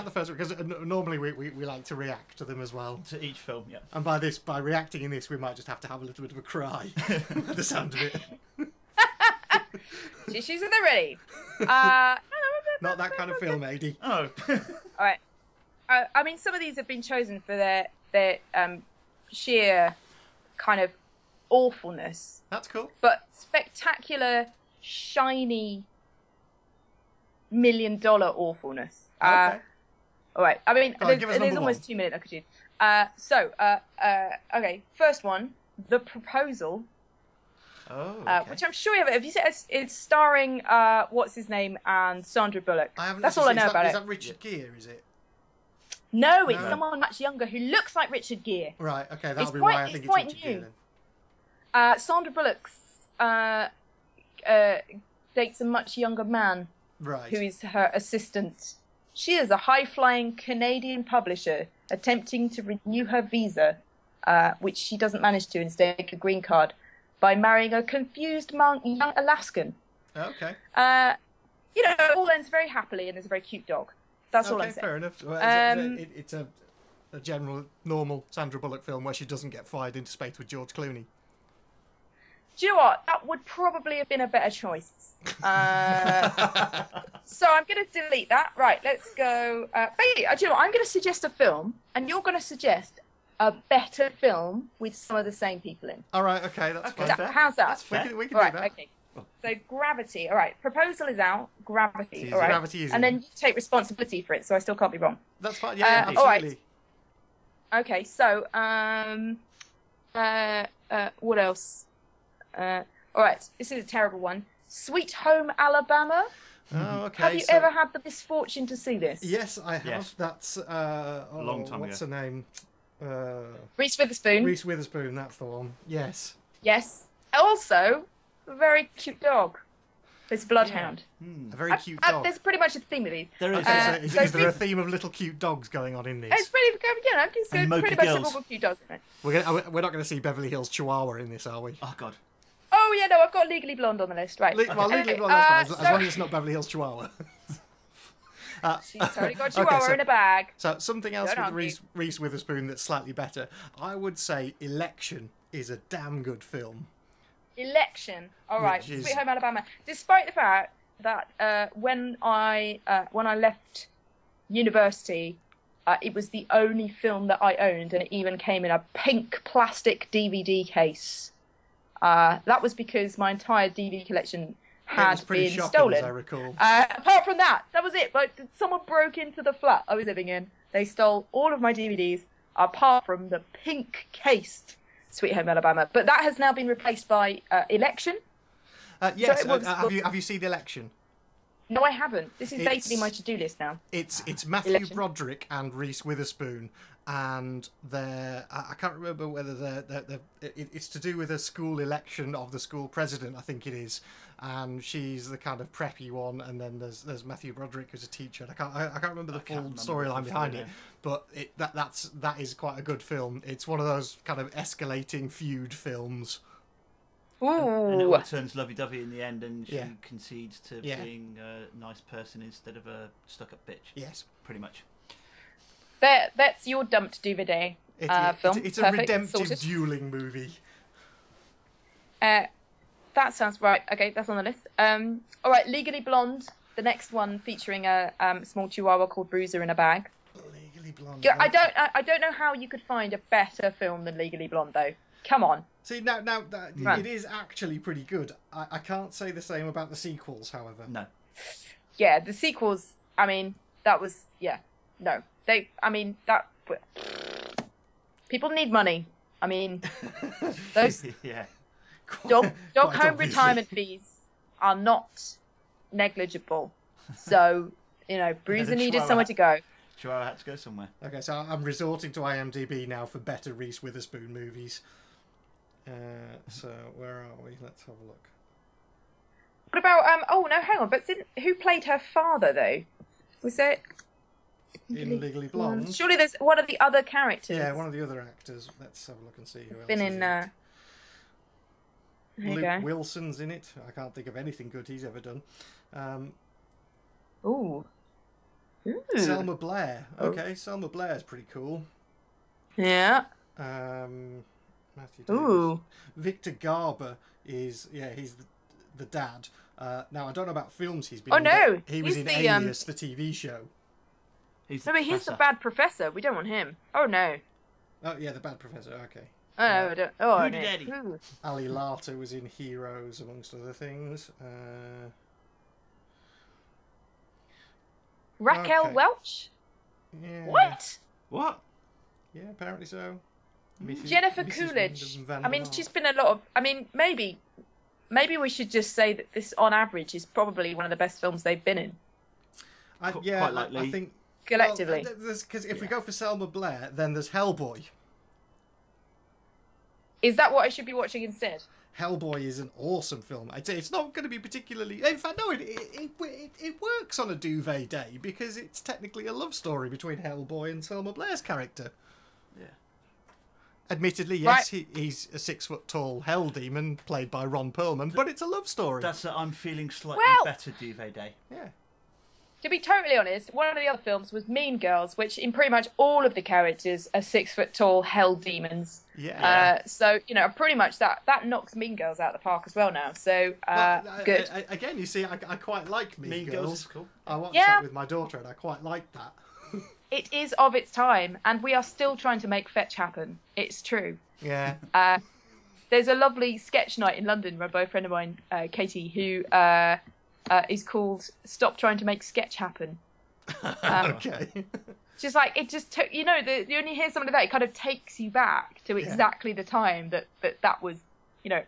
the first one, because normally we like to react to them as well. To each film, yeah. And by reacting in this, we might just have to have a little bit of a cry at the sound of it. Tissues are ready. Not that kind of film, Ady. Oh. All right. I mean, some of these have been chosen for their sheer kind of awfulness. That's cool. But spectacular, shiny, $1 million awfulness. Okay. All right. I mean, there's almost 2 minutes I could choose. Okay. First one, The Proposal. Oh. Okay. Which I'm sure you have. Have you seen? It's starring what's his name and Sandra Bullock. I haven't. That's all I know about it. Is that Richard Gere? Is it? No, it's someone much younger who looks like Richard Gere. Right. Okay. That'll be why I think it's Richard Gere then. Sandra Bullock dates a much younger man. Right. Who is her assistant. She is a high-flying Canadian publisher attempting to renew her visa, which she doesn't manage to, instead take a green card, by marrying a confused young Alaskan. Okay. It all ends very happily, and there's a very cute dog. That's all I'm saying. Fair enough. It's a general, normal Sandra Bullock film where she doesn't get fired into space with George Clooney. Do you know what? That would probably have been a better choice. So I'm going to delete that. Right, let's go. Do you know what? I'm going to suggest a film, and you're going to suggest a better film with some of the same people in. All right, okay, that's fine. How's that? That's fair. We can All right, do that. okay. So Gravity. All right, proposal is out. Gravity. All right. Gravity is and in. then you take responsibility for it, so I still can't be wrong. That's fine. Yeah, absolutely. All right. Okay, so what else? All right, this is a terrible one. Sweet Home Alabama. Oh, okay. Have you ever had the misfortune to see this? Yes, I have. Yes. That's a long time what's ago. her name? Reese Witherspoon. Reese Witherspoon. That's the one. Yes. Yes. Also, a very cute dog. It's a bloodhound. A very cute dog. There's pretty much a theme of these. There is. Is there a theme of little cute dogs going on in these? It's pretty, it's And pretty mopey much girls. all cute dogs in it. We're not going to see Beverly Hills Chihuahua in this, are we? Oh God. Oh yeah, no, I've got Legally Blonde on the list. Right. Legally Blonde, that's fine, as long as it's not Beverly Hills Chihuahua. She's totally got a Chihuahua in a bag. So something else Don't with Reese Witherspoon that's slightly better. I would say Election is a damn good film. Election. All right. Which is- Sweet Home Alabama. Despite the fact that when I left university, it was the only film that I owned, and it even came in a pink plastic DVD case. That was because my entire DVD collection It was had pretty been shocking, stolen. as I recall. Apart from that, that was it. But someone broke into the flat I was living in. They stole all of my DVDs, apart from the pink-cased Sweet Home Alabama. But that has now been replaced by Election. Yes. So it was- have you seen Election? No, I haven't. This is It's- basically my to-do list now. It's Matthew Election. Broderick and Reese Witherspoon, and I can't remember whether it's to do with a school election of the school president, I think it is, and she's the kind of preppy one, and then there's Matthew Broderick who's a teacher. And I can't remember the full storyline behind it, but that is quite a good film. It's one of those kind of escalating feud films. And it Ooh. all turns lovey-dovey in the end, and she Yeah. concedes to Yeah. being a nice person instead of a stuck-up bitch. Yes. Pretty much. That's your dumped DVD film. It's a Perfect. redemptive Sorted. dueling movie. That sounds right. Okay, that's on the list. All right, Legally Blonde, the next one featuring a small chihuahua called Bruiser in a bag. Legally Blonde. Yeah, I don't know how you could find a better film than Legally Blonde, though. Come on. See, now Right. it is actually pretty good. I can't say the same about the sequels, however. No. Yeah, the sequels. I mean, that was no. People need money. I mean, those Yeah. dog Quite home obviously. retirement fees are not negligible. So Bruiser the needed Chihuahua. somewhere to go. Chihuahua had to go somewhere. Okay, so I'm resorting to IMDb now for better Reese Witherspoon movies. So where are we? Let's have a look. What about oh no, hang on, but who played her father though? Was it In Legally Blonde. Surely there's one of the other characters. Yeah, one of the other actors. Let's have a look and see who else been is in. it. There you Luke go. Wilson's in it. I can't think of anything good he's ever done. Ooh. Selma Blair. Okay, Selma Blair's pretty cool. Yeah. Matthew Davis. Ooh. Victor Garber is he's the dad. Now I don't know about films he's been Oh, in. no, but he was he's in the, Alias, the TV show. He's No, but he's the bad professor. We don't want him. Oh no. Oh yeah, the bad professor. Okay. Oh no. I don't. Oh Who no. did Eddie? Ooh. Ali Larter was in Heroes, amongst other things. Raquel Okay. Welch. Yeah. What? What? Yeah, apparently so. Jennifer Mrs. Coolidge. Wyndham Van I mean, der she's Waal. been a lot of. I mean, maybe we should just say that this, on average, is probably one of the best films they've been in Yeah, quite likely. I think. collectively. Because if we go for Selma Blair, then there's Hellboy. Is that what I should be watching instead? Hellboy is an awesome film. I'd say it's not going to be particularly. In fact, no, it works on a duvet day because it's technically a love story between Hellboy and Selma Blair's character. Yeah. Admittedly, yes, he's a 6 foot tall hell demon played by Ron Perlman, but it's a love story. That's I'm feeling slightly Well- better duvet day. Yeah. to be totally honest, one of the other films was Mean Girls, which in pretty much all of the characters are 6 foot tall hell demons. Yeah. So, you know, pretty much that knocks Mean Girls out of the park as well now. So, good. Again, you see, I quite like Mean Girls. Is cool. I watched that with my daughter, and I quite like that. It is of its time, and we are still trying to make fetch happen. It's true. Yeah. There's a lovely sketch night in London run by a friend of mine, Katie, who is called "Stop Trying to Make Sketch Happen." Okay. Just like it just took, you know, you only hear something like that, it kind of takes you back to exactly the time that was, you know,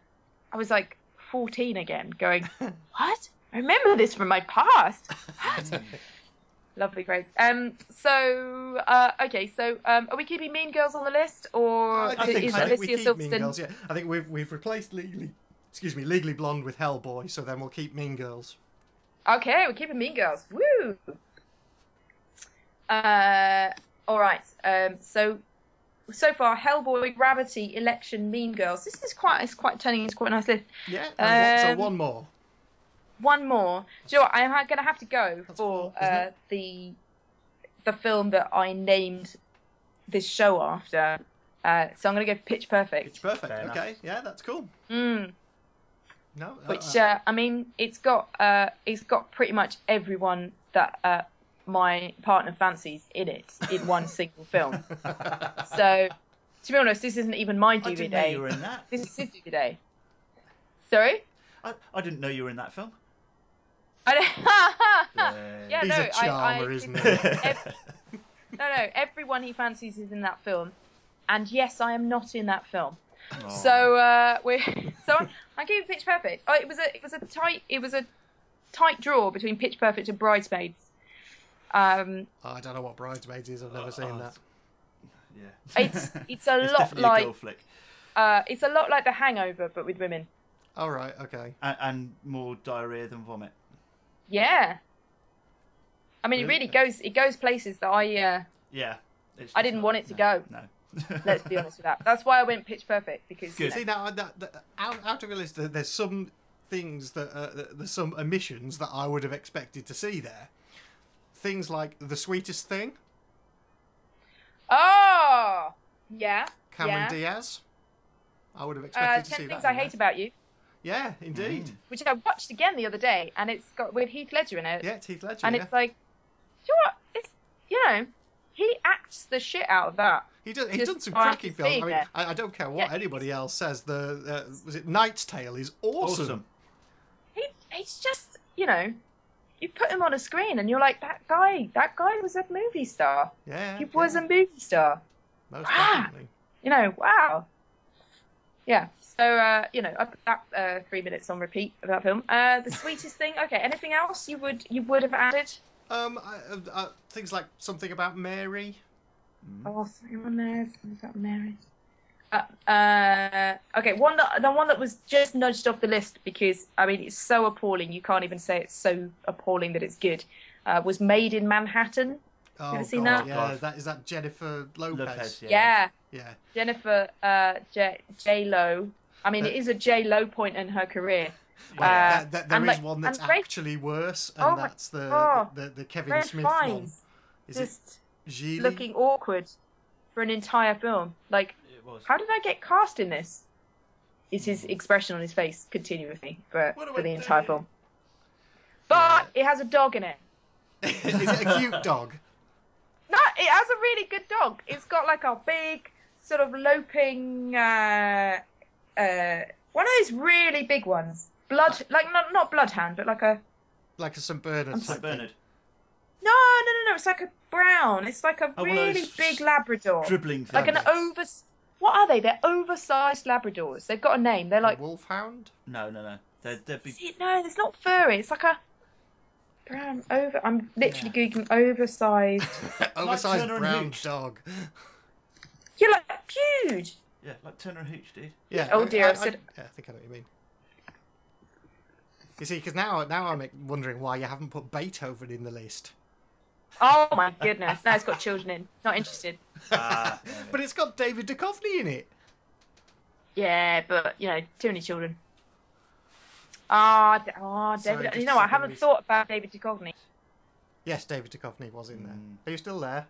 I was like 14 again, going, what? I remember this from my past. What? Lovely phrase. So okay, so are we keeping Mean Girls on the list, or I think we Alicia keep Mean Girls. Yeah, I think we've replaced Legally Blonde with Hellboy, so then we'll keep Mean Girls. Okay, we're keeping Mean Girls. Woo! All right. So far, Hellboy, Gravity, Election, Mean Girls. This is quite turning into quite a nice list. Yeah. So one more. One more. Do you know what? I'm going to have to go for the film that I named this show after. So I'm going to go Pitch Perfect. Pitch Perfect. Okay. Yeah, that's cool. Mm. No. Which I mean, it's got pretty much everyone that my partner fancies in it in one single film. So, to be honest, this isn't even my DVD. I didn't know you were in that. This is his DVD. Sorry? I didn't know you were in that film. Yeah, He's a charmer, isn't he? No, everyone he fancies is in that film, and yes, I am not in that film. Oh. So I gave Pitch Perfect. Oh, it was a tight draw between Pitch Perfect and Bridesmaids. I don't know what Bridesmaids is. I've never seen that. Yeah. It's a It's lot definitely like a girl flick. it's a lot like The Hangover, but with women. All right. Okay. And more diarrhea than vomit. Yeah. I mean, it goes places that I didn't want it to go. No. Let's be honest with that. That's why I went Pitch Perfect, because Good. See, now out of the list, there's some things there's some omissions that I would have expected to see there. Things like The Sweetest Thing. Oh, yeah. Cameron Diaz. I would have expected to see 10 that. Things I Hate About You. Yeah, indeed. Which I watched again the other day, and it's got with Heath Ledger in it. Yeah, it's Heath Ledger. And it's like, do you know what? It's, you know, he acts the shit out of that. He's done some cracking films. I mean, I don't care what anybody else says. Was it Knight's Tale is awesome. He's just, you know, you put him on a screen and you're like, that guy was a movie star. Yeah. He was a movie star. Most definitely. You know, wow. Yeah. So, you know, I put that 3 minutes on repeat of that film. The Sweetest Thing. Okay. Anything else you would have added? Things like Something About Mary. Oh, something on there. Something about Mary. Okay, the one that was just nudged off the list because I mean it's so appalling you can't even say it's so appalling that it's good. Was Made in Manhattan. Oh, you ever seen that? Yeah, is that Jennifer Lopez? Yeah. Jennifer J Lo. I mean, it is a J Lo point in her career. There is one that's actually worse, and that's the Kevin Ralph Smith Fiennes one. Is just it Gigli? looking awkward for an entire film. Like, how did I get cast in this? Is his expression on his face continuously for the entire film. But it has a dog in it. Is it a cute dog? No, it has a really good dog. It's got like a big sort of loping, one of those really big ones. Like not bloodhound, but like a St. Bernard. St. Bernard. No. It's like a brown. It's like a really big Labrador. Dribbling. Like an What are they? They're oversized Labradors. They've got a name. They're like wolfhound. No. They're big. No, it's not furry. It's like a brown I'm literally googling oversized. Oversized brown dog. You're like huge. Yeah, like Turner and Hooch, dude. Yeah. Oh dear, I said. Yeah, I think I know what you mean. You see, because now I'm wondering why you haven't put Beethoven in the list. Oh my goodness! Now it's got children in. Not interested. But it's got David Duchovny in it. Yeah, but you know, too many children. David. Sorry, You know, I haven't thought about David Duchovny. Yes, David Duchovny was in there. Are you still there?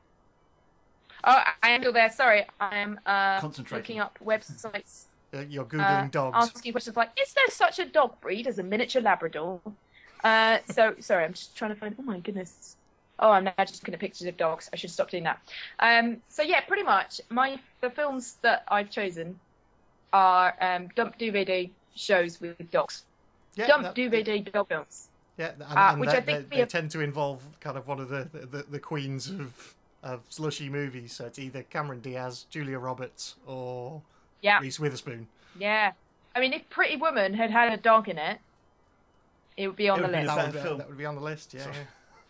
Oh, I am still there. Sorry, I am Concentrating. looking up websites. You're Googling dogs. Asking questions like, is there such a dog breed as a miniature Labrador? So, sorry, I'm just trying to find... Oh, my goodness. Oh, I'm now just looking at pictures of dogs. I should stop doing that. So, yeah, pretty much, the films that I've chosen are dump DVD shows with dogs. Yeah, Dump DVD dog films. Yeah, and which I think they tend to involve kind of one of the queens of slushy movies. So it's either Cameron Diaz, Julia Roberts, or Reese Witherspoon. Yeah. I mean, if Pretty Woman had a dog in it, it would be on the list. That would be on the list, yeah.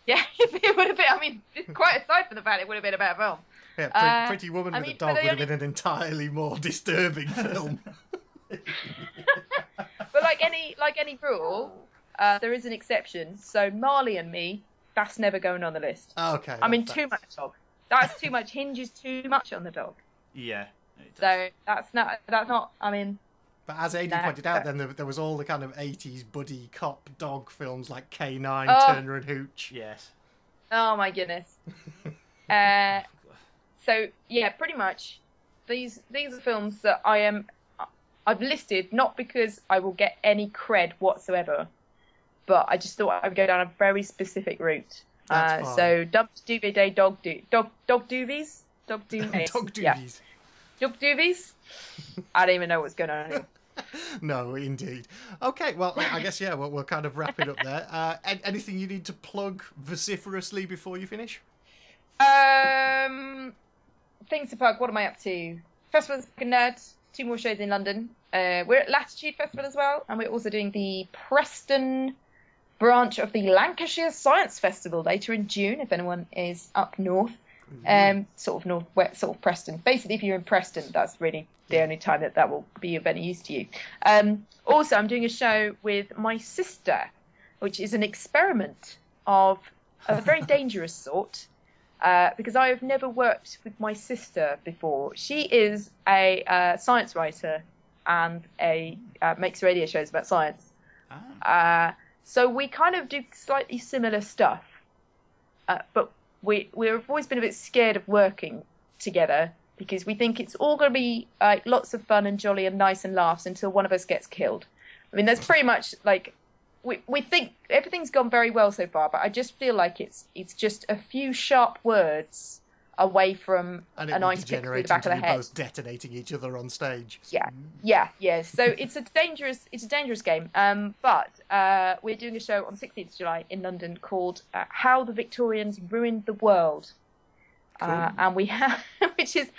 Yeah, it would have been. I mean, quite aside from the fact it would have been a better film. Yeah, Pretty Woman with a dog would have been an entirely more disturbing film. But like any rule, there is an exception. So Marley and Me, that's never going on the list. Okay. I mean, too much dog. That's too much. Hinges too much on the dog. Yeah. So that's not. I mean. But as Ady pointed out, then there was all the kind of 80s buddy cop dog films like K9, Turner and Hooch. Yes. Oh my goodness. So yeah, pretty much these are films that I've listed not because I will get any cred whatsoever, but I just thought I would go down a very specific route. So dumped DVD dog doovies. Dog doovies. Dog doovies. Yeah. Dog doovies. I don't even know what's going on. No, indeed. Okay, well, I guess, yeah, we'll kind of wrap it up there. Anything you need to plug vociferously before you finish? Things to plug. What am I up to? Festivals and Nerds. 2 more shows in London. We're at Latitude Festival as well, and we're also doing the Preston branch of the Lancashire Science Festival later in June, if anyone is up north. Sort of northwest, sort of Preston. Basically, if you're in Preston, that's really the only time that will be of any use to you. Also, I'm doing a show with my sister, which is an experiment of a very dangerous sort, because I have never worked with my sister before. She is a science writer and makes radio shows about science. So we kind of do slightly similar stuff, but we've always been a bit scared of working together because we think it's all going to be like lots of fun and jolly and nice and laughs until one of us gets killed. I mean, that's pretty much like we think everything's gone very well so far, but I just feel like it's just a few sharp words away from an ice pick through the back of the head. Both detonating each other on stage. Yeah. So it's a dangerous game. But we're doing a show on 16th of July in London called "How the Victorians Ruined the World," cool. And we have, which is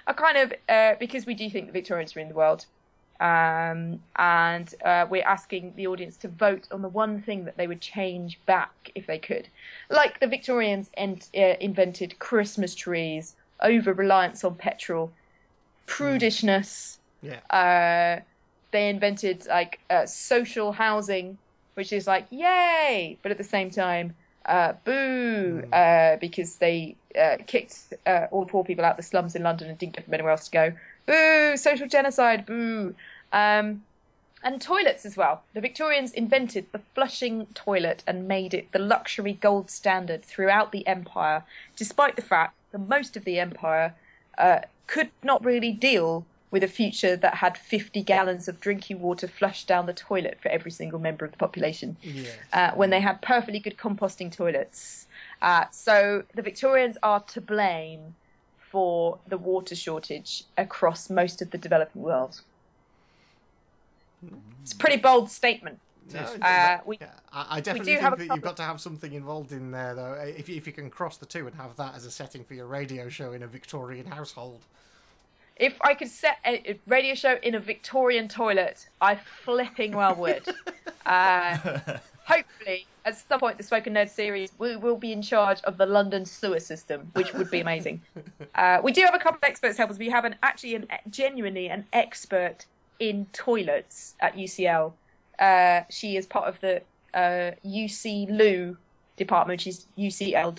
a kind of because we do think the Victorians ruined the world, and we're asking the audience to vote on the one thing that they would change back if they could. Like the Victorians invented Christmas trees, over-reliance on petrol, prudishness. Yeah. They invented like social housing, which is like yay, but at the same time, boo, because they kicked all the poor people out of the slums in London and didn't give them anywhere else to go. Boo, social genocide, boo. And toilets as well. The Victorians invented the flushing toilet and made it the luxury gold standard throughout the empire, despite the fact that most of the empire could not really deal with a future that had 50 gallons of drinking water flushed down the toilet for every single member of the population, when they had perfectly good composting toilets. So the Victorians are to blame for the water shortage across most of the developing world. It's a pretty bold statement. I definitely think that you've got to have something involved in there, though. If you can cross the two and have that as a setting for your radio show in a Victorian household. If I could set a radio show in a Victorian toilet, I flipping well would. Hopefully, at some point, the Spoken Nerd series, we will be in charge of the London sewer system, which would be amazing. We do have a couple of experts help us. We have genuinely an expert in toilets at UCL. She is part of the UC Loo department, which is UCL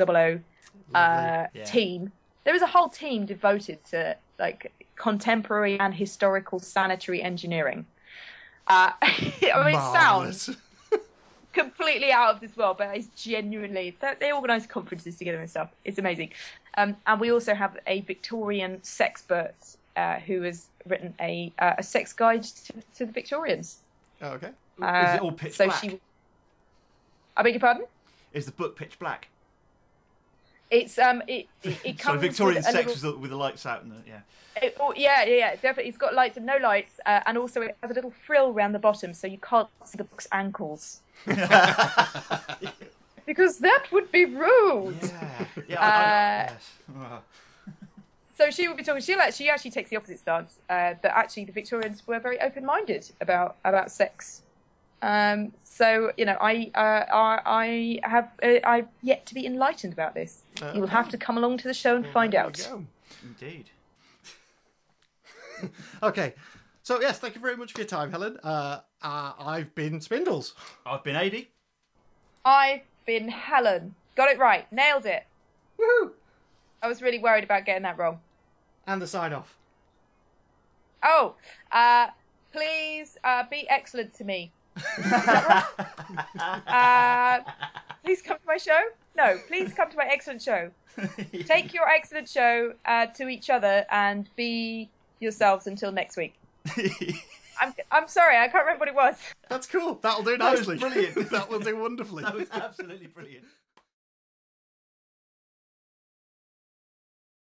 team. There is a whole team devoted to like contemporary and historical sanitary engineering. I mean, it sounds completely out of this world, but it's genuinely, they organise conferences together and stuff. It's amazing. And we also have a Victorian sexpert who has written a sex guide to the Victorians. Oh, okay. Is it all pitch black? I beg your pardon? Is the book pitch black? It's it comes so Victorian with sex with the lights out and yeah, definitely. It's got lights and no lights, and also it has a little frill around the bottom, so you can't see the book's ankles. Because that would be rude. Yes. So she would be talking. She actually takes the opposite stance. That actually the Victorians were very open-minded about sex. So I've yet to be enlightened about this. You will have to come along to the show and find out. Indeed. Okay. So yes, thank you very much for your time, Helen. I've been Spindles. I've been Ady. I've been Helen. Got it right. Nailed it. Woohoo! I was really worried about getting that wrong. And the sign off. Oh, please be excellent to me. Is that right? Please come to my show. No, please come to my excellent show. Take your excellent show to each other and be yourselves until next week. I'm sorry, I can't remember what it was. That's cool. That'll do nicely. That was brilliant. That will do wonderfully. That was absolutely brilliant.